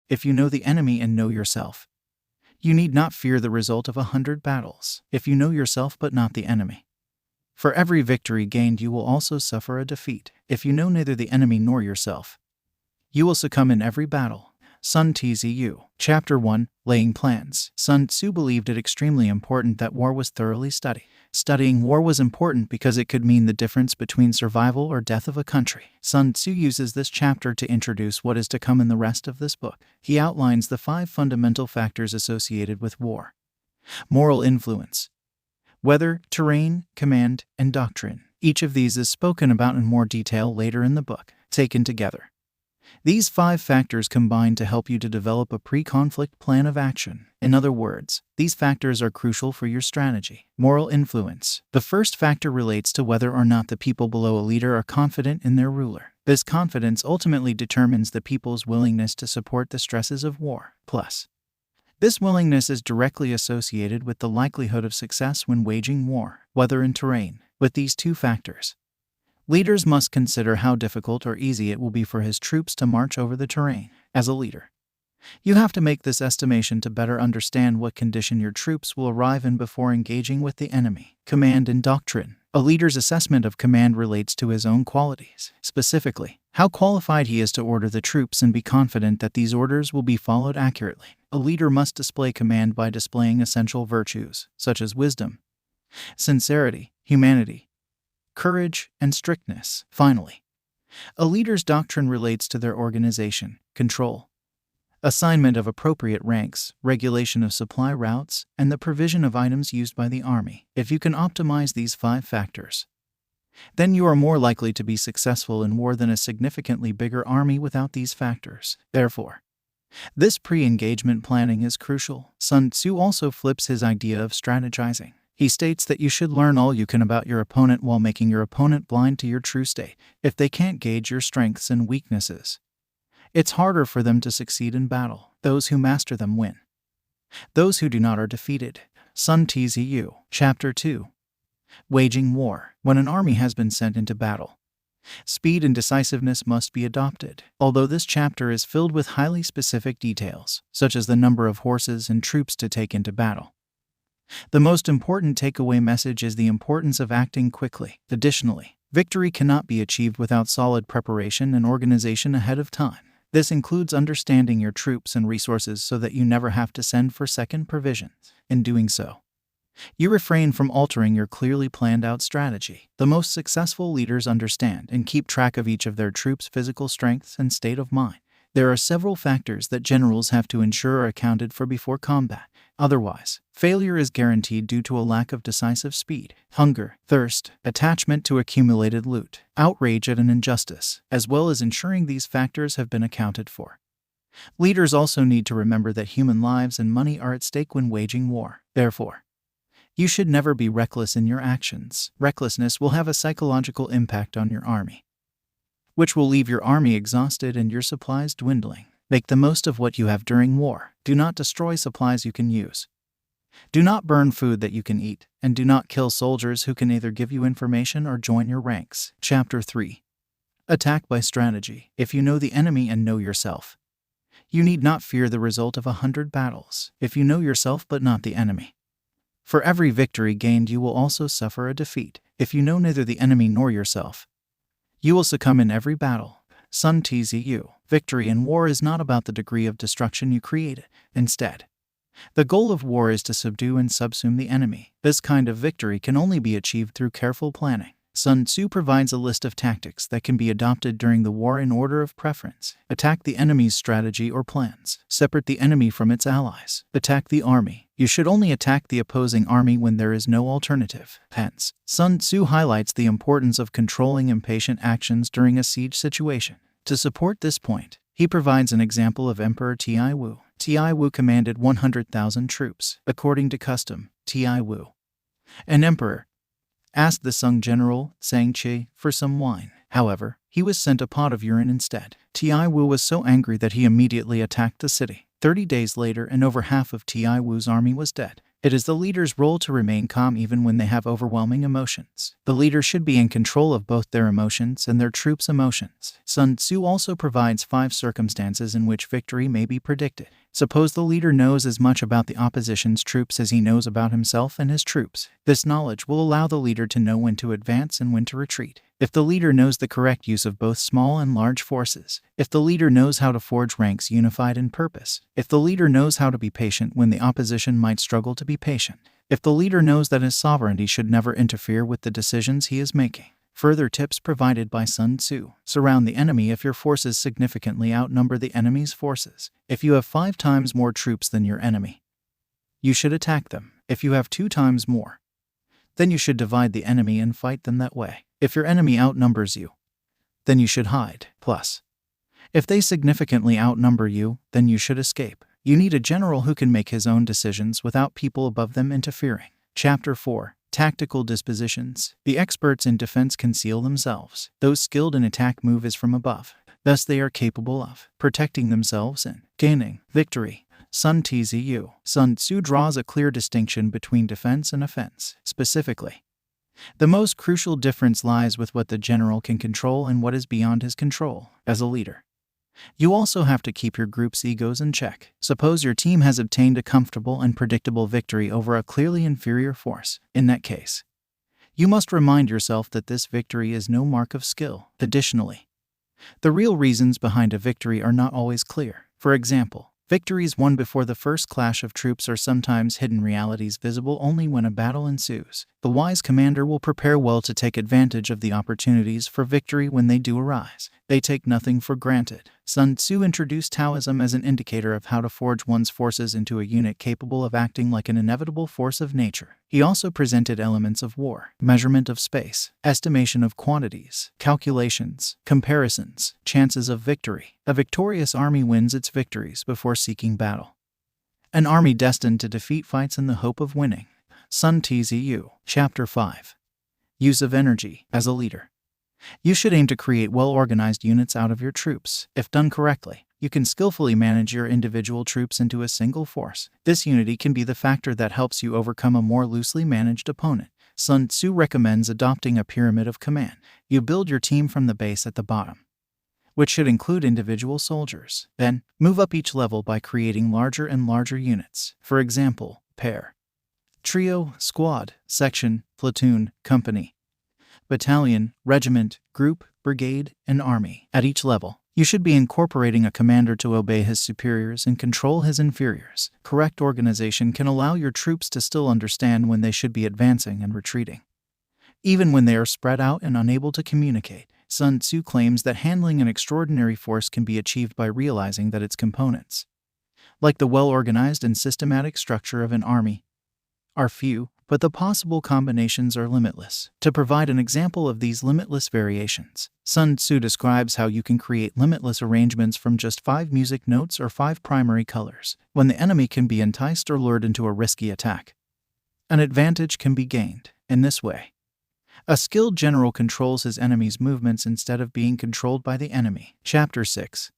if you know the enemy and know yourself. You need not fear the result of 100 battles, if you know yourself but not the enemy. For every victory gained you will also suffer a defeat, if you know neither the enemy nor yourself. You will succumb in every battle. Sun Tzu. Chapter 1. Laying Plans. Sun Tzu believed it extremely important that war was thoroughly studied. Studying war was important because it could mean the difference between survival or death of a country. Sun Tzu uses this chapter to introduce what is to come in the rest of this book. He outlines the 5 fundamental factors associated with war. Moral influence, weather, terrain, command, and doctrine. Each of these is spoken about in more detail later in the book. Taken together, these 5 factors combine to help you to develop a pre-conflict plan of action. In other words, these factors are crucial for your strategy. Moral influence. The first factor relates to whether or not the people below a leader are confident in their ruler. This confidence ultimately determines the people's willingness to support the stresses of war. Plus, this willingness is directly associated with the likelihood of success when waging war, weather and terrain. With these 2 factors, leaders must consider how difficult or easy it will be for his troops to march over the terrain. As a leader, you have to make this estimation to better understand what condition your troops will arrive in before engaging with the enemy. Command and doctrine. A leader's assessment of command relates to his own qualities, specifically, how qualified he is to order the troops and be confident that these orders will be followed accurately. A leader must display command by displaying essential virtues, such as wisdom, sincerity, humanity, courage, and strictness. Finally, a leader's doctrine relates to their organization, control, assignment of appropriate ranks, regulation of supply routes, and the provision of items used by the army. If you can optimize these 5 factors, then you are more likely to be successful in war than a significantly bigger army without these factors. Therefore, this pre-engagement planning is crucial. Sun Tzu also flips his idea of strategizing. He states that you should learn all you can about your opponent while making your opponent blind to your true state. If they can't gauge your strengths and weaknesses, it's harder for them to succeed in battle. Those who master them win. Those who do not are defeated. Sun Tzu. Chapter 2. Waging war. When an army has been sent into battle, speed and decisiveness must be adopted. Although this chapter is filled with highly specific details, such as the number of horses and troops to take into battle, the most important takeaway message is the importance of acting quickly. Additionally, victory cannot be achieved without solid preparation and organization ahead of time. This includes understanding your troops and resources so that you never have to send for second provisions. In doing so, you refrain from altering your clearly planned out strategy. The most successful leaders understand and keep track of each of their troops' physical strengths and state of mind. There are several factors that generals have to ensure are accounted for before combat. Otherwise, failure is guaranteed due to a lack of decisive speed. Hunger, thirst, attachment to accumulated loot, outrage at an injustice, as well as ensuring these factors have been accounted for. Leaders also need to remember that human lives and money are at stake when waging war. Therefore, you should never be reckless in your actions. Recklessness will have a psychological impact on your army, which will leave your army exhausted and your supplies dwindling. Make the most of what you have during war. Do not destroy supplies you can use. Do not burn food that you can eat, and do not kill soldiers who can either give you information or join your ranks. Chapter 3. Attack by strategy. If you know the enemy and know yourself, you need not fear the result of 100 battles, if you know yourself but not the enemy. For every victory gained you will also suffer a defeat, if you know neither the enemy nor yourself. You will succumb in every battle. Sun Tzu. Victory in war is not about the degree of destruction you created. Instead, the goal of war is to subdue and subsume the enemy. This kind of victory can only be achieved through careful planning. Sun Tzu provides a list of tactics that can be adopted during the war in order of preference. Attack the enemy's strategy or plans. Separate the enemy from its allies. Attack the army. You should only attack the opposing army when there is no alternative. Hence, Sun Tzu highlights the importance of controlling impatient actions during a siege situation. To support this point, he provides an example of Emperor Ti Wu. Ti Wu commanded 100,000 troops. According to custom, Ti Wu, an emperor, asked the Sung general, Sang Chi, for some wine. However, he was sent a pot of urine instead. Ti Wu was so angry that he immediately attacked the city. 30 days later, and over half of Ti Wu's army was dead. It is the leader's role to remain calm even when they have overwhelming emotions. The leader should be in control of both their emotions and their troops' emotions. Sun Tzu also provides 5 circumstances in which victory may be predicted. Suppose the leader knows as much about the opposition's troops as he knows about himself and his troops. This knowledge will allow the leader to know when to advance and when to retreat. If the leader knows the correct use of both small and large forces. If the leader knows how to forge ranks unified in purpose. If the leader knows how to be patient when the opposition might struggle to be patient. If the leader knows that his sovereignty should never interfere with the decisions he is making. Further tips provided by Sun Tzu. Surround the enemy if your forces significantly outnumber the enemy's forces. If you have 5 times more troops than your enemy, you should attack them. If you have 2 times more, then you should divide the enemy and fight them that way. If your enemy outnumbers you, then you should hide. Plus, if they significantly outnumber you, then you should escape. You need a general who can make his own decisions without people above them interfering. Chapter 4. Tactical dispositions. The experts in defense conceal themselves. Those skilled in attack move as from above. Thus they are capable of protecting themselves and gaining victory. Sun Tzu. Sun Tzu draws a clear distinction between defense and offense. Specifically, the most crucial difference lies with what the general can control and what is beyond his control. As a leader, you also have to keep your group's egos in check. Suppose your team has obtained a comfortable and predictable victory over a clearly inferior force. In that case, you must remind yourself that this victory is no mark of skill. Additionally, the real reasons behind a victory are not always clear. For example, victories won before the first clash of troops are sometimes hidden realities visible only when a battle ensues. The wise commander will prepare well to take advantage of the opportunities for victory when they do arise. They take nothing for granted. Sun Tzu introduced Taoism as an indicator of how to forge one's forces into a unit capable of acting like an inevitable force of nature. He also presented elements of war, measurement of space, estimation of quantities, calculations, comparisons, chances of victory. A victorious army wins its victories before seeking battle. An army destined to defeat fights in the hope of winning. Sun Tzu. Chapter 5. Use of energy. As a leader, you should aim to create well-organized units out of your troops. If done correctly, you can skillfully manage your individual troops into a single force. This unity can be the factor that helps you overcome a more loosely managed opponent. Sun Tzu recommends adopting a pyramid of command. You build your team from the base at the bottom, which should include individual soldiers. Then, move up each level by creating larger and larger units. For example, pair, trio, squad, section, platoon, company, battalion, regiment, group, brigade, and army. At each level, you should be incorporating a commander to obey his superiors and control his inferiors. Correct organization can allow your troops to still understand when they should be advancing and retreating, even when they are spread out and unable to communicate. Sun Tzu claims that handling an extraordinary force can be achieved by realizing that its components, like the well-organized and systematic structure of an army, are few, but the possible combinations are limitless. To provide an example of these limitless variations, Sun Tzu describes how you can create limitless arrangements from just 5 music notes or 5 primary colors. When the enemy can be enticed or lured into a risky attack, an advantage can be gained. In this way, a skilled general controls his enemy's movements instead of being controlled by the enemy. Chapter 6.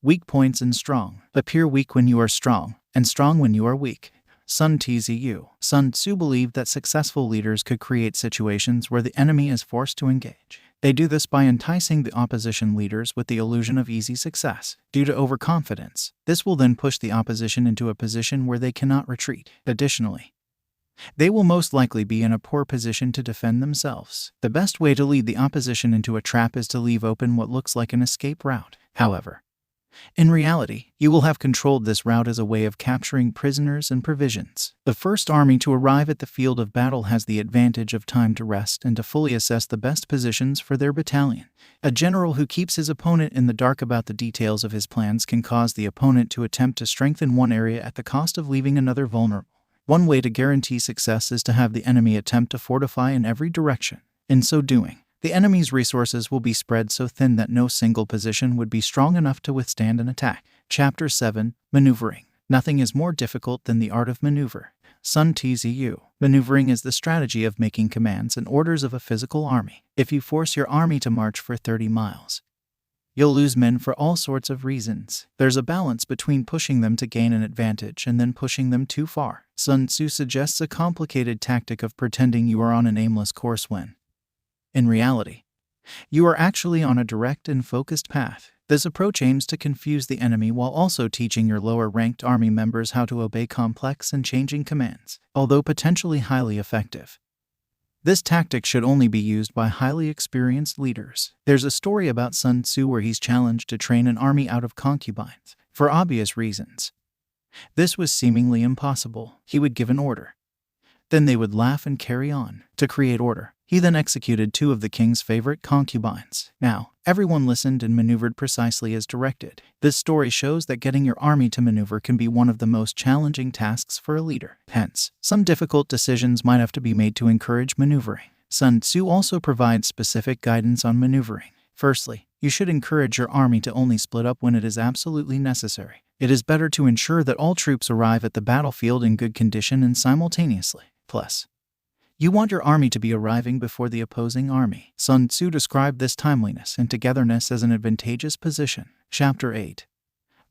Weak points and strong. Appear weak when you are strong, and strong when you are weak. Sun Tzu. Sun Tzu believed that successful leaders could create situations where the enemy is forced to engage. They do this by enticing the opposition leaders with the illusion of easy success. Due to overconfidence, this will then push the opposition into a position where they cannot retreat. Additionally, they will most likely be in a poor position to defend themselves. The best way to lead the opposition into a trap is to leave open what looks like an escape route. However, in reality, you will have controlled this route as a way of capturing prisoners and provisions. The first army to arrive at the field of battle has the advantage of time to rest and to fully assess the best positions for their battalion. A general who keeps his opponent in the dark about the details of his plans can cause the opponent to attempt to strengthen one area at the cost of leaving another vulnerable. One way to guarantee success is to have the enemy attempt to fortify in every direction. In so doing, the enemy's resources will be spread so thin that no single position would be strong enough to withstand an attack. Chapter 7. Maneuvering. Nothing is more difficult than the art of maneuver. Sun Tzu. Maneuvering is the strategy of making commands and orders of a physical army. If you force your army to march for 30 miles, You'll lose men for all sorts of reasons. There's a balance between pushing them to gain an advantage and then pushing them too far. Sun Tzu suggests a complicated tactic of pretending you are on an aimless course when, in reality, you are actually on a direct and focused path. This approach aims to confuse the enemy while also teaching your lower-ranked army members how to obey complex and changing commands, although potentially highly effective. This tactic should only be used by highly experienced leaders. There's a story about Sun Tzu where he's challenged to train an army out of concubines, for obvious reasons. This was seemingly impossible. He would give an order. Then they would laugh and carry on. To create order, he then executed 2 of the king's favorite concubines. Now, everyone listened and maneuvered precisely as directed. This story shows that getting your army to maneuver can be one of the most challenging tasks for a leader. Hence, some difficult decisions might have to be made to encourage maneuvering. Sun Tzu also provides specific guidance on maneuvering. Firstly, you should encourage your army to only split up when it is absolutely necessary. It is better to ensure that all troops arrive at the battlefield in good condition and simultaneously. Plus, you want your army to be arriving before the opposing army. Sun Tzu described this timeliness and togetherness as an advantageous position. Chapter 8.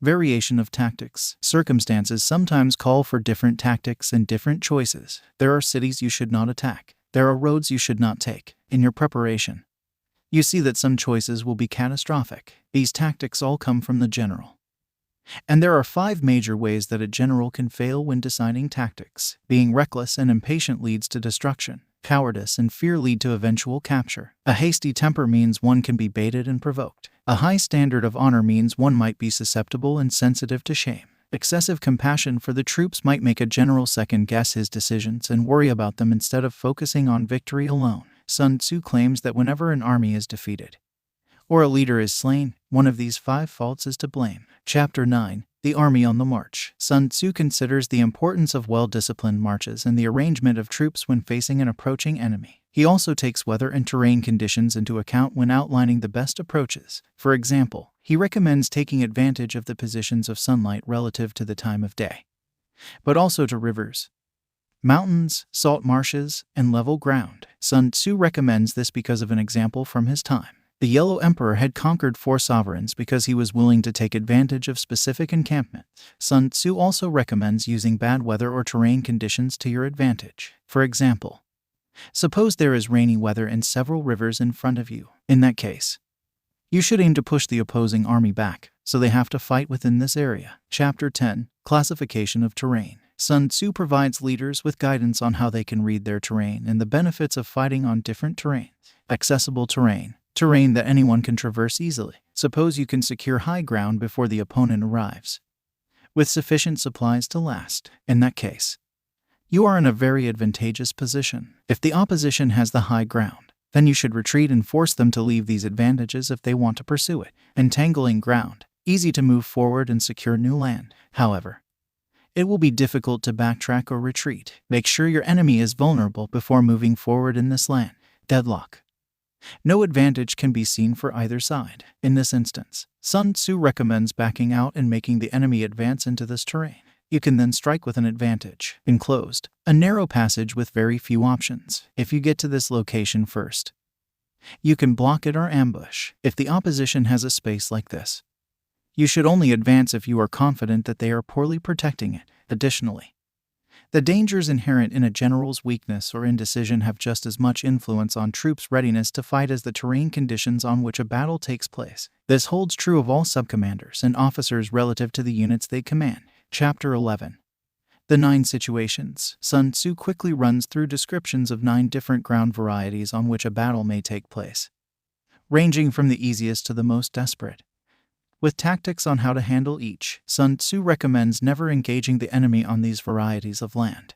Variation of tactics. Circumstances sometimes call for different tactics and different choices. There are cities you should not attack. There are roads you should not take. In your preparation, you see that some choices will be catastrophic. These tactics all come from the general. And there are 5 major ways that a general can fail when deciding tactics. Being reckless and impatient leads to destruction. Cowardice and fear lead to eventual capture. A hasty temper means one can be baited and provoked. A high standard of honor means one might be susceptible and sensitive to shame. Excessive compassion for the troops might make a general second-guess his decisions and worry about them instead of focusing on victory alone. Sun Tzu claims that whenever an army is defeated, or a leader is slain, one of these 5 faults is to blame. Chapter 9. The Army on the March. Sun Tzu considers the importance of well-disciplined marches and the arrangement of troops when facing an approaching enemy. He also takes weather and terrain conditions into account when outlining the best approaches. For example, he recommends taking advantage of the positions of sunlight relative to the time of day, but also to rivers, mountains, salt marshes, and level ground. Sun Tzu recommends this because of an example from his time. The Yellow Emperor had conquered 4 sovereigns because he was willing to take advantage of specific encampments. Sun Tzu also recommends using bad weather or terrain conditions to your advantage. For example, suppose there is rainy weather and several rivers in front of you. In that case, you should aim to push the opposing army back, so they have to fight within this area. Chapter 10. Classification of terrain. Sun Tzu provides leaders with guidance on how they can read their terrain and the benefits of fighting on different terrains. Accessible terrain. Terrain that anyone can traverse easily. Suppose you can secure high ground before the opponent arrives, with sufficient supplies to last. In that case, you are in a very advantageous position. If the opposition has the high ground, then you should retreat and force them to leave these advantages if they want to pursue it. Entangling ground. Easy to move forward and secure new land. However, it will be difficult to backtrack or retreat. Make sure your enemy is vulnerable before moving forward in this land. Deadlock. No advantage can be seen for either side. In this instance, Sun Tzu recommends backing out and making the enemy advance into this terrain. You can then strike with an advantage. Enclosed, a narrow passage with very few options. If you get to this location first, you can block it or ambush. If the opposition has a space like this, you should only advance if you are confident that they are poorly protecting it. Additionally, the dangers inherent in a general's weakness or indecision have just as much influence on troops' readiness to fight as the terrain conditions on which a battle takes place. This holds true of all subcommanders and officers relative to the units they command. Chapter 11. The 9 situations. Sun Tzu quickly runs through descriptions of 9 different ground varieties on which a battle may take place, ranging from the easiest to the most desperate, with tactics on how to handle each. Sun Tzu recommends never engaging the enemy on these varieties of land,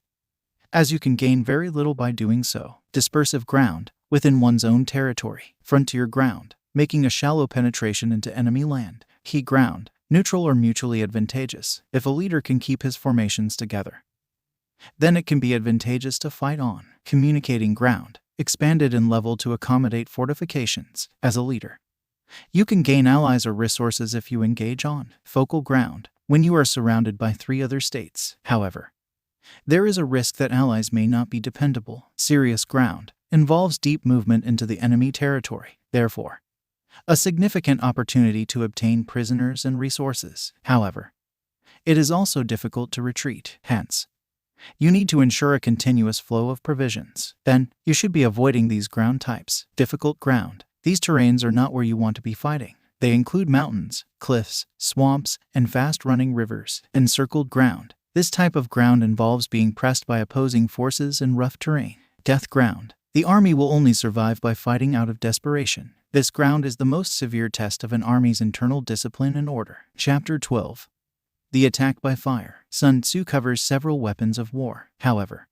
as you can gain very little by doing so. Dispersive ground, within one's own territory. Frontier ground, making a shallow penetration into enemy land. Key ground, neutral or mutually advantageous. If a leader can keep his formations together, then it can be advantageous to fight on. Communicating ground, expanded in level to accommodate fortifications. As a leader, you can gain allies or resources if you engage on focal ground, when you are surrounded by 3 other states. However, there is a risk that allies may not be dependable. Serious ground involves deep movement into the enemy territory. Therefore, a significant opportunity to obtain prisoners and resources. However, it is also difficult to retreat. Hence, you need to ensure a continuous flow of provisions. Then, you should be avoiding these ground types. Difficult ground. These terrains are not where you want to be fighting. They include mountains, cliffs, swamps, and fast-running rivers. Encircled ground. This type of ground involves being pressed by opposing forces in rough terrain. Death ground. The army will only survive by fighting out of desperation. This ground is the most severe test of an army's internal discipline and order. Chapter 12. The attack by fire. Sun Tzu covers several weapons of war. However,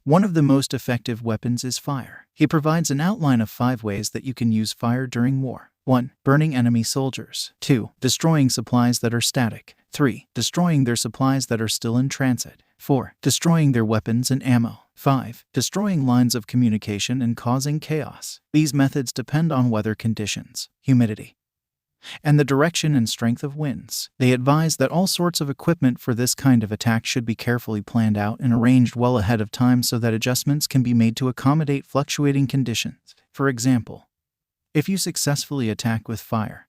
one of the most effective weapons is fire. He provides an outline of 5 ways that you can use fire during war. 1. Burning enemy soldiers. 2. Destroying supplies that are static. 3. Destroying their supplies that are still in transit. 4. Destroying their weapons and ammo. 5. Destroying lines of communication and causing chaos. These methods depend on weather conditions, humidity, and the direction and strength of winds. They advise that all sorts of equipment for this kind of attack should be carefully planned out and arranged well ahead of time so that adjustments can be made to accommodate fluctuating conditions. For example, if you successfully attack with fire,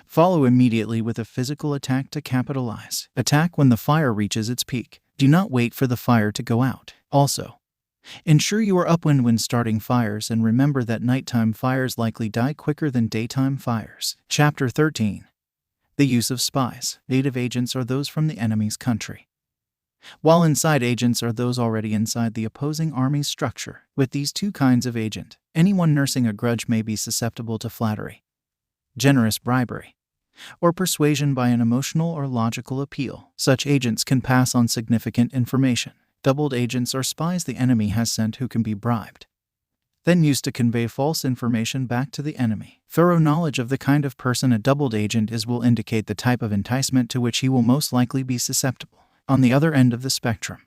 follow immediately with a physical attack to capitalize. Attack when the fire reaches its peak. Do not wait for the fire to go out. Also, ensure you are upwind when starting fires and remember that nighttime fires likely die quicker than daytime fires. Chapter 13. The use of spies. Native agents are those from the enemy's country, while inside agents are those already inside the opposing army's structure. With these 2 kinds of agent, anyone nursing a grudge may be susceptible to flattery, generous bribery, or persuasion by an emotional or logical appeal. Such agents can pass on significant information. Doubled agents are spies the enemy has sent who can be bribed, then used to convey false information back to the enemy. Thorough knowledge of the kind of person a doubled agent is will indicate the type of enticement to which he will most likely be susceptible. On the other end of the spectrum,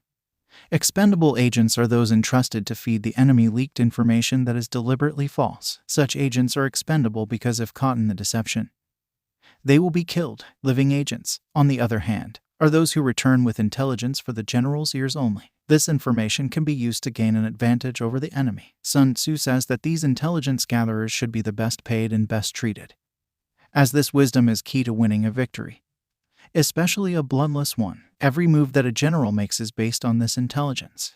expendable agents are those entrusted to feed the enemy leaked information that is deliberately false. Such agents are expendable because if caught in the deception, they will be killed. Living agents, on the other hand, are those who return with intelligence for the general's ears only. This information can be used to gain an advantage over the enemy. Sun Tzu says that these intelligence gatherers should be the best paid and best treated, as this wisdom is key to winning a victory, especially a bloodless one. Every move that a general makes is based on this intelligence.